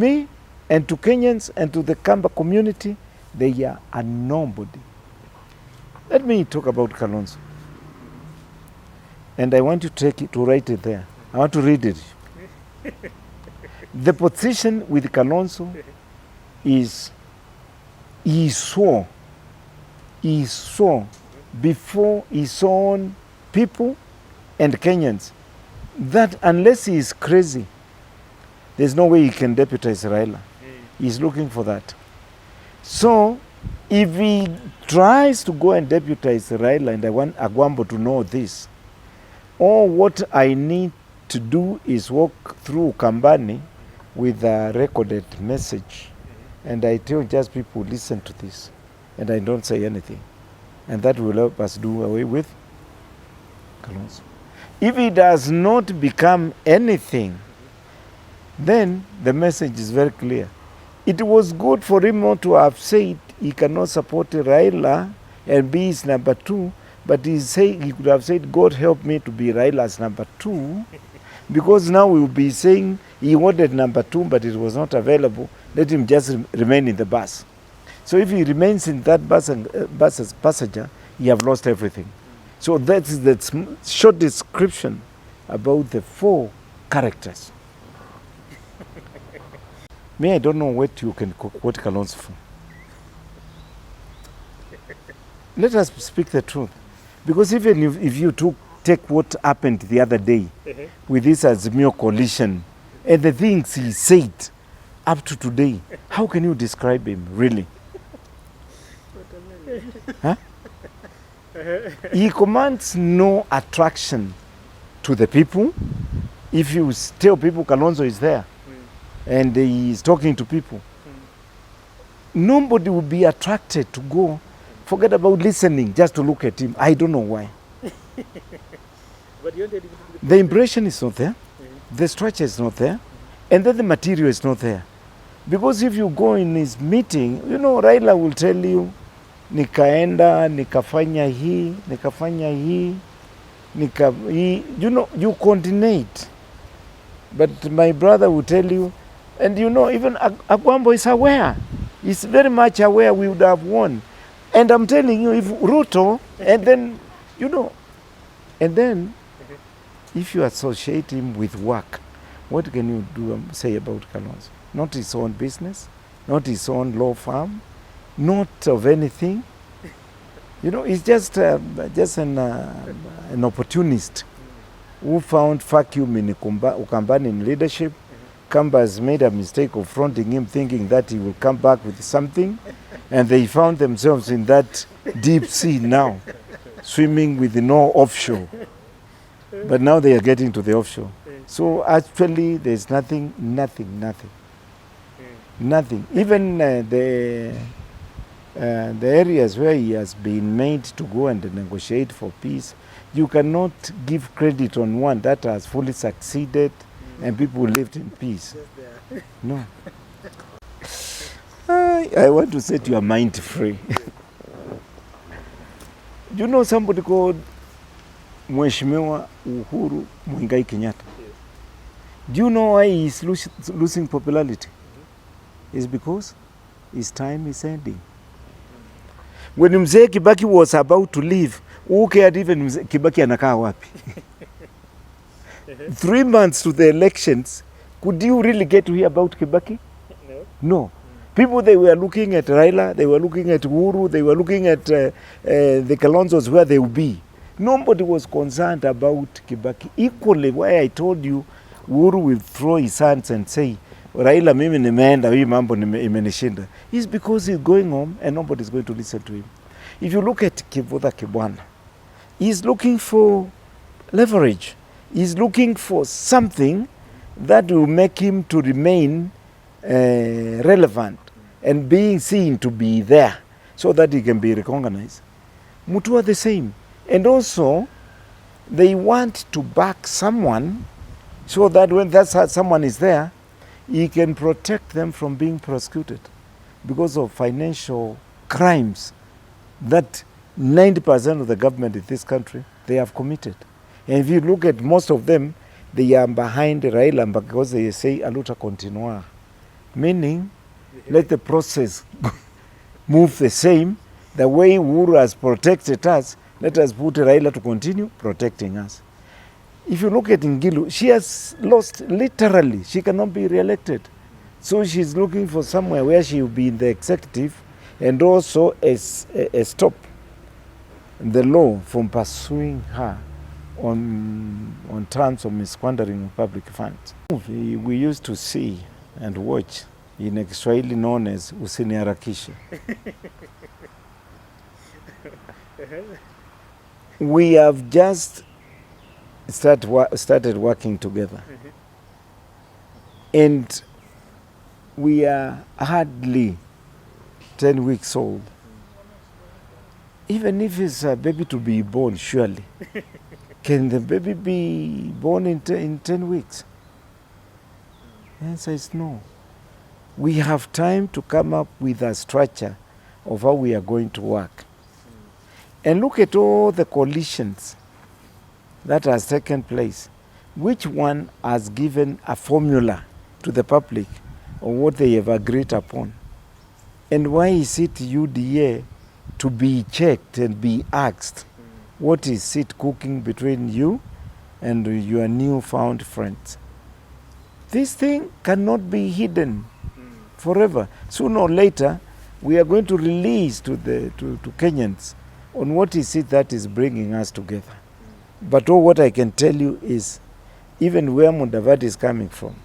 Me and to Kenyans and to the Kamba community, they are a nobody. Let me talk about Kalonzo. And I want you to write it there. I want to read it. The position with Kalonzo is he saw before his own people and Kenyans that unless he is crazy, there's no way he can deputize Raila. He's looking for that. So if he tries to go and deputize Raila, and I want Agwambo to know this, all what I need to do is walk through Ukambani with a recorded message, and I tell just people, listen to this, and I don't say anything, and that will help us do away with Kalonzo. If he does not become anything, then the message is very clear. It was good for him not to have said he cannot support Raila and be his number two, but he could have said, God help me to be Raila's number two, because now we will be saying he wanted number two, but it was not available. Let him just remain in the bus. So if he remains in that bus as passenger, he have lost everything. So that's the short description about the four characters. Me, I don't know what you can quote Kalonzo for. Let us speak the truth. Because even if you take what happened the other day with this Azimio coalition and the things he said up to today, how can you describe him, really? Huh? He commands no attraction to the people. If you tell people Kalonzo is there and he is talking to people, nobody will be attracted to go. Forget about listening, just to look at him. I don't know why. But the impression is not there, the structure is not there, and then the material is not there. Because if you go in his meeting, you know, Raila will tell you, nikaenda, nikafanya hii, you know, you coordinate. But my brother will tell you, and you know, even Agwambo is aware. He's very much aware we would have won. And I'm telling you, if Ruto, and then, you know, and then, if you associate him with work, what can you do say about Kalonzo? Not his own business, not his own law firm, not of anything. You know, he's just an opportunist who found vacuum in Ukambani in leadership. Kamba has made a mistake of fronting him, thinking that he will come back with something, and they found themselves in that deep sea now, swimming with no offshore. But now they are getting to the offshore. So actually, there's nothing. Even the areas where he has been made to go and negotiate for peace, you cannot give credit on one that has fully succeeded and people lived in peace. No. I want to set your mind free. You know somebody called Mheshimiwa Uhuru Muigai Kenyatta? Do you know why he is losing popularity? It's because his time is ending. When Mzee Kibaki was about to leave, who cared even Mzee Kibaki anakaa wapi? 3 months to the elections, could you really get to hear about Kibaki? No. People, they were looking at Raila, they were looking at Uhuru, they were looking at the Kalonzos where they would be. Nobody was concerned about Kibaki. Equally, why I told you Uhuru will throw his hands and say, Raila mimi nimeenda, hii mambo imenishinda. It's because he's going home and nobody is going to listen to him. If you look at Kivutha Kibwana, he's looking for leverage. He's looking for something that will make him to remain relevant and being seen to be there so that he can be recognized. Mutua the same. And also, they want to back someone so that when someone is there, he can protect them from being prosecuted because of financial crimes that 90% of the government in this country, they have committed. And if you look at most of them, they are behind Raila because they say aluta continua. meaning let the process move the same. The way Uhuru has protected us, let us put Raila to continue protecting us. If you look at Ngilu, she has lost literally. She cannot be re-elected. So she's looking for somewhere where she will be in the executive and also stop the law from pursuing her on terms of misquandering of public funds. We used to see and watch in Kiswahili known as usiniharakishe. We have just started working together. And we are hardly 10 weeks old. Even if it's a baby to be born, surely. Can the baby be born in 10 weeks? The answer is no. We have time to come up with a structure of how we are going to work. And look at all the coalitions that has taken place. Which one has given a formula to the public of what they have agreed upon? And why is it UDA to be checked and be asked, what is it cooking between you and your newfound friends? This thing cannot be hidden forever. Sooner or later, we are going to release to Kenyans on what is it that is bringing us together. But all what I can tell you is, even where Mudavadi is coming from,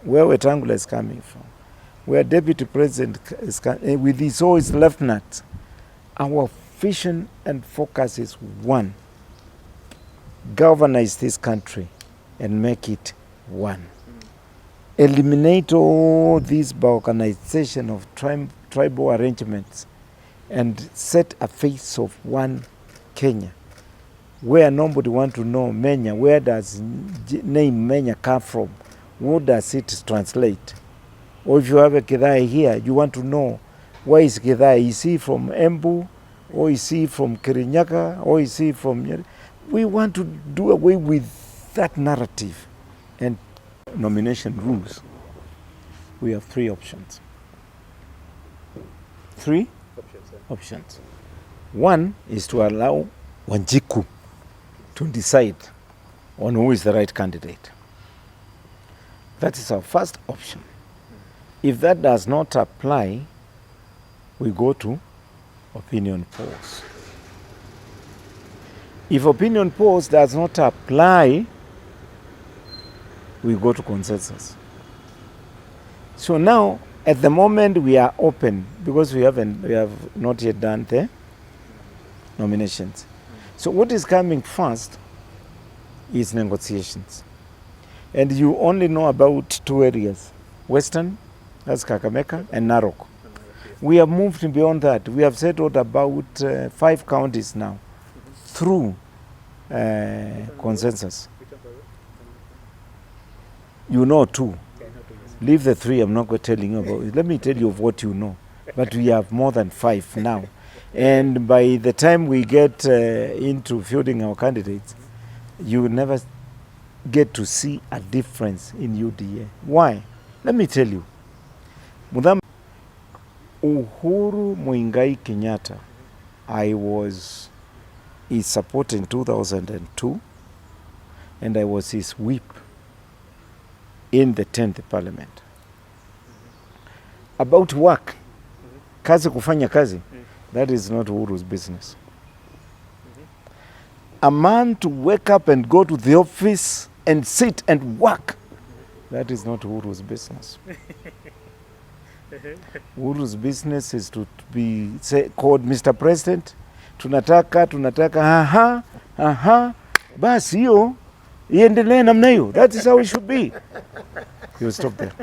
where Wetangula is coming from, where Deputy President is with his all his lieutenants, our vision and focus is one: galvanize this country and make it one. Eliminate all this balkanization of tribal arrangements and set a face of one Kenya, where nobody want to know Menya. Where does name Menya come from? What does it translate? Or if you have a Kidai here, you want to know, where is Kidai? Is he from Embu? Or is he from Kirinyaga? Or is he from... We want to do away with that narrative. And nomination rules, we have three options. Three options. One is to allow Wanjiku to decide on who is the right candidate. That is our first option. If that does not apply, we go to opinion polls. If opinion polls does not apply, we go to consensus. So now, at the moment, we are open because we have not yet done the nominations. So what is coming first is negotiations. And you only know about two areas: Western, that's Kakamega, and Narok. We have moved beyond that. We have settled about 5 counties now through consensus. You know 2. Leave the 3, I'm not going to tell you about it. Let me tell you of what you know. But we have more than 5 now. And by the time we get into fielding our candidates, you will never get to see a difference in UDA. Why? Let me tell you. Muthama, Uhuru Muigai Kenyatta, I was his support in 2002, and I was his whip in the 10th Parliament. About work, kazi kufanya kazi, that is not Uhuru's business. A man to wake up and go to the office and sit and work, that is not Uhuru's business. Uhuru's business is to be called Mr. President. Tunataka, basi hiyo iendelee namna hiyo. That is how it should be. You stop there.